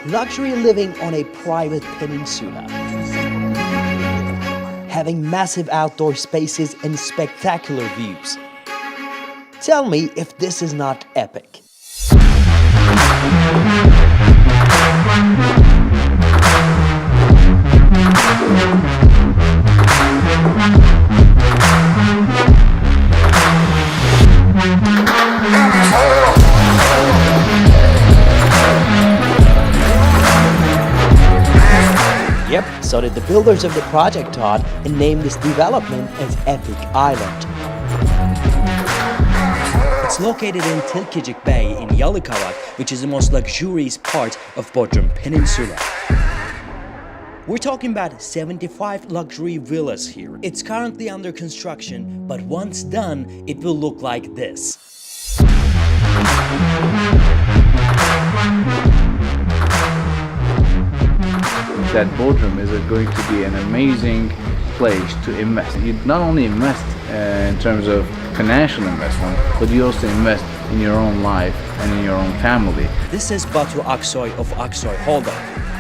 Luxury living on a private peninsula. Having massive outdoor spaces and spectacular views. Tell me if this is not epic. Yep, so did the builders of the project thought and named this development as Epic Island. It's located in Tilkicik Bay in Yalikavak, which is the most luxurious part of Bodrum Peninsula. We're talking about 75 luxury villas here. It's currently under construction, but once done, it will look like this. That Bodrum is going to be an amazing place to invest. You not only invest in terms of financial investment, but you also invest in your own life and in your own family. This is Batu Aksoy of Aksoy Holding.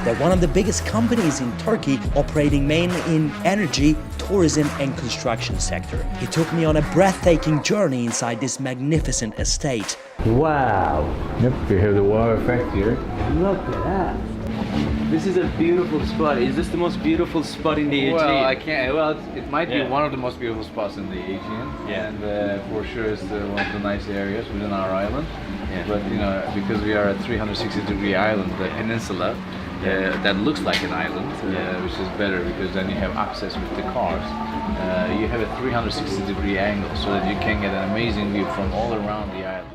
They're one of the biggest companies in Turkey, operating mainly in energy, tourism and construction sector. He took me on a breathtaking journey inside this magnificent estate. Wow! Yep, we have the wow effect here. Look at that. This is a beautiful spot. Is this the most beautiful spot in the Aegean? Well, I can't. Well, it might be one of the most beautiful spots in the Aegean, and for sure it's one of the nice areas within our island. Yeah. But you know, because we are a 360-degree island, the peninsula, that looks like an island, which is better because then you have access with the cars. You have a 360-degree angle, so that you can get an amazing view from all around the island.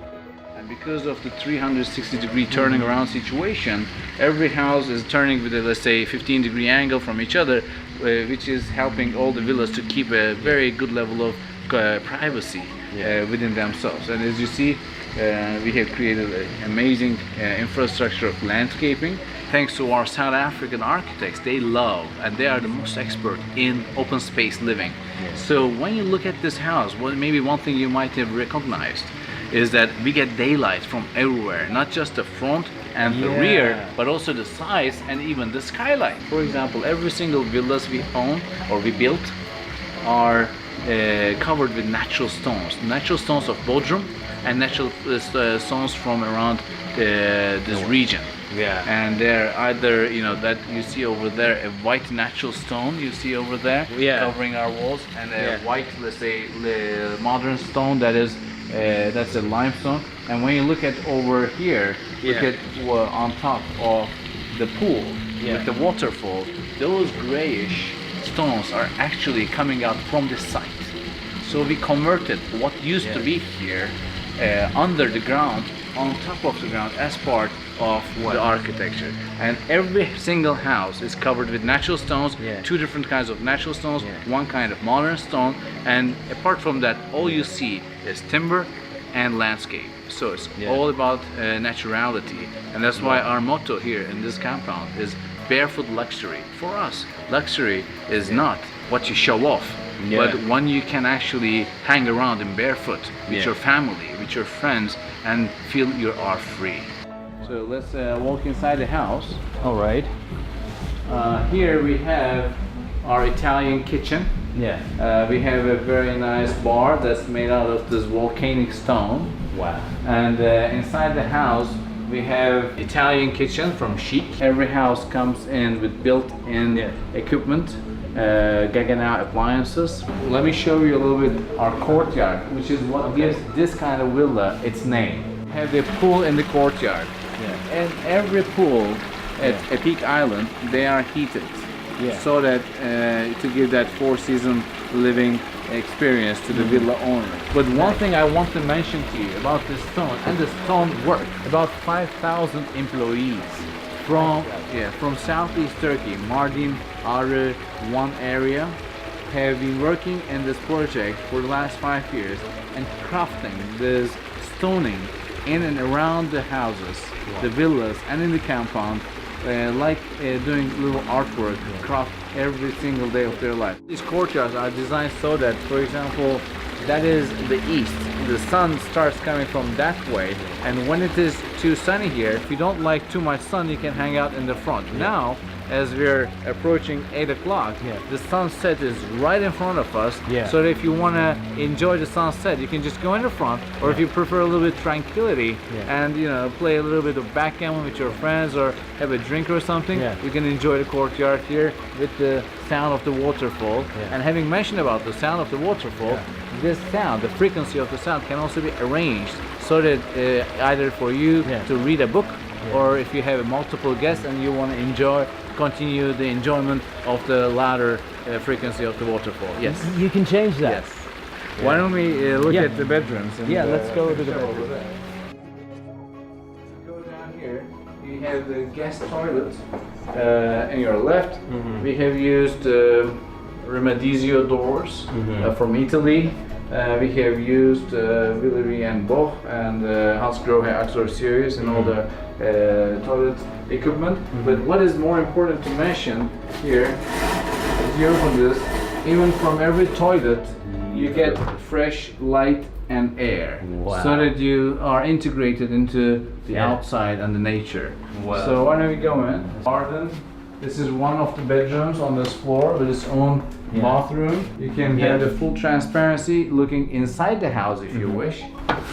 Because of the 360-degree turning around situation, every house is turning with a, let's say, 15-degree angle from each other, which is helping all the villas to keep a very good level of privacy within themselves. And as you see, we have created an amazing infrastructure of landscaping. Thanks to our South African architects, they love and they are the most expert in open space living. So when you look at this house, well, maybe one thing you might have recognized is that we get daylight from everywhere, not just the front and the rear, but also the sides and even the skylight. For example, every single villas we own or we built are covered with natural stones of Bodrum and natural stones from around this region. Yeah. And they're either, you know, that you see over there, a white natural stone you see over there covering our walls, and a white, let's say, modern stone that is that's a limestone. And when you look at over here, look at on top of the pool with the waterfall, those grayish stones are actually coming out from the site. So we converted what used to be here under the ground, on top of the ground, as part of the architecture. And every single house is covered with natural stones, two different kinds of natural stones, one kind of modern stone, and apart from that, all you see is timber and landscape. So it's all about naturality, and that's why our motto here in this compound is barefoot luxury. For us, luxury is not what you show off, but when you can actually hang around in barefoot with your family, with your friends, and feel you are free. So let's walk inside the house. All right. Here we have our Italian kitchen. We have a very nice bar that's made out of this volcanic stone. Wow. And inside the house we have Italian kitchen from Chic. Every house comes in with built-in equipment, Gaggenau appliances. Let me show you a little bit our courtyard, which is what gives this kind of villa its name. Have a pool in the courtyard. And every pool at Epic Island, they are heated, so that to give that four-season living experience to the villa owner. But one thing I want to mention to you about this stone, and the stone work, about 5,000 employees from southeast Turkey, Mardin, Arı, one area, have been working in this project for the last 5 years and crafting this stoning in and around the houses, the villas, and in the compound, doing little artwork, craft every single day of their life. These courtyards are designed so that, for example, that is the east. The sun starts coming from that way, and when it is too sunny here, if you don't like too much sun, you can hang out in the front. Now, as we're approaching 8 o'clock, the sunset is right in front of us. So that if you want to enjoy the sunset, you can just go in the front, or if you prefer a little bit tranquility and play a little bit of backgammon with your friends or have a drink or something, you can enjoy the courtyard here with the sound of the waterfall. And having mentioned about the sound of the waterfall, this sound, the frequency of the sound, can also be arranged so that either for you to read a book, or if you have multiple guests and you want to continue the enjoyment of the louder frequency of the waterfall. Yes. You can change that. Yes. Why don't we look at the bedrooms? And, let's go to the bedroom. Go down here. You have the guest toilet on your left. We have used Remedizio doors from Italy. We have used Villery and Boch and Hansgrohe Axor series and all the toilet equipment. But what is more important to mention here is you open this, even from every toilet you get fresh light and air, so that you are integrated into the outside and the nature. So why don't we go in? Garden. This is one of the bedrooms on this floor with its own bathroom. You can have the full transparency looking inside the house if you wish.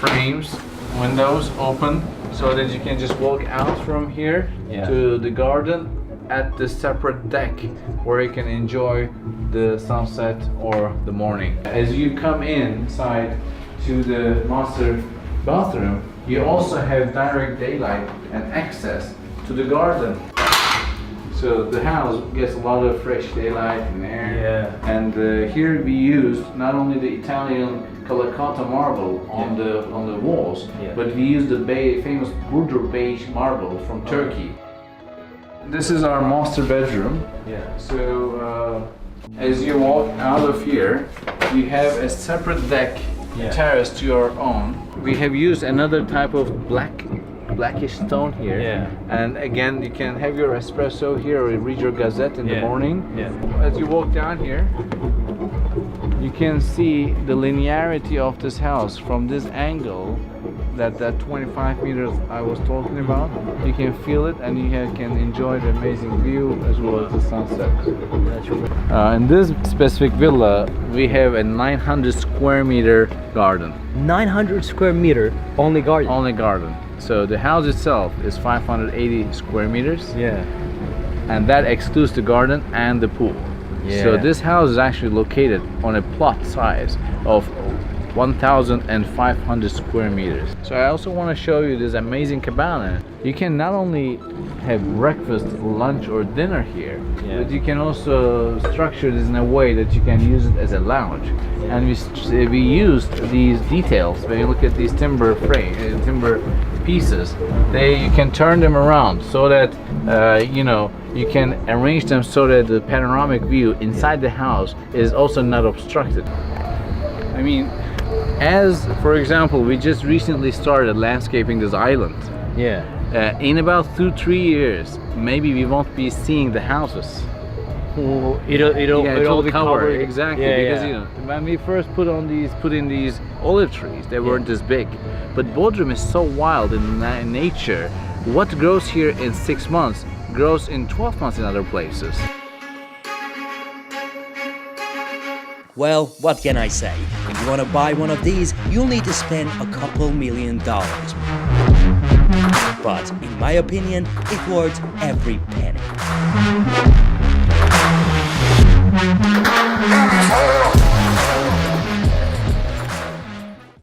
Frames, windows open, so that you can just walk out from here to the garden at the separate deck where you can enjoy the sunset or the morning. As you come inside to the master bathroom, you also have direct daylight and access to the garden. So the house gets a lot of fresh daylight and air. And here we used not only the Italian Calicata marble on the walls, but we used the famous Bodrum beige marble from Turkey. This is our master bedroom. So as you walk out of here, you have a separate deck, terrace to your own. We have used another type of blackish stone here, and again you can have your espresso here or read your gazette in the morning. As you walk down here, you can see the linearity of this house from this angle, that 25 meters I was talking about. You can feel it and you can enjoy the amazing view as well as the sunset. In this specific villa, we have a 900 square meter garden. 900 square meter, only garden? Only garden. So the house itself is 580 square meters. And that excludes the garden and the pool. So this house is actually located on a plot size of 1,500 square meters. So I also want to show you this amazing cabana. You can not only have breakfast, lunch or dinner here, but you can also structure this in a way that you can use it as a lounge. And we used these details. When you look at these timber pieces, you can turn them around so that you can arrange them so that the panoramic view inside the house is also not obstructed. I mean, as for example, we just recently started landscaping this island. In about 2-3 years, maybe we won't be seeing the houses. It'll be covered. Exactly, because when we first put in these olive trees, they weren't this big. But Bodrum is so wild in nature. What grows here in 6 months grows in 12 months in other places. Well, what can I say? If you want to buy one of these, you'll need to spend a couple $1 million. But in my opinion, it worth every penny.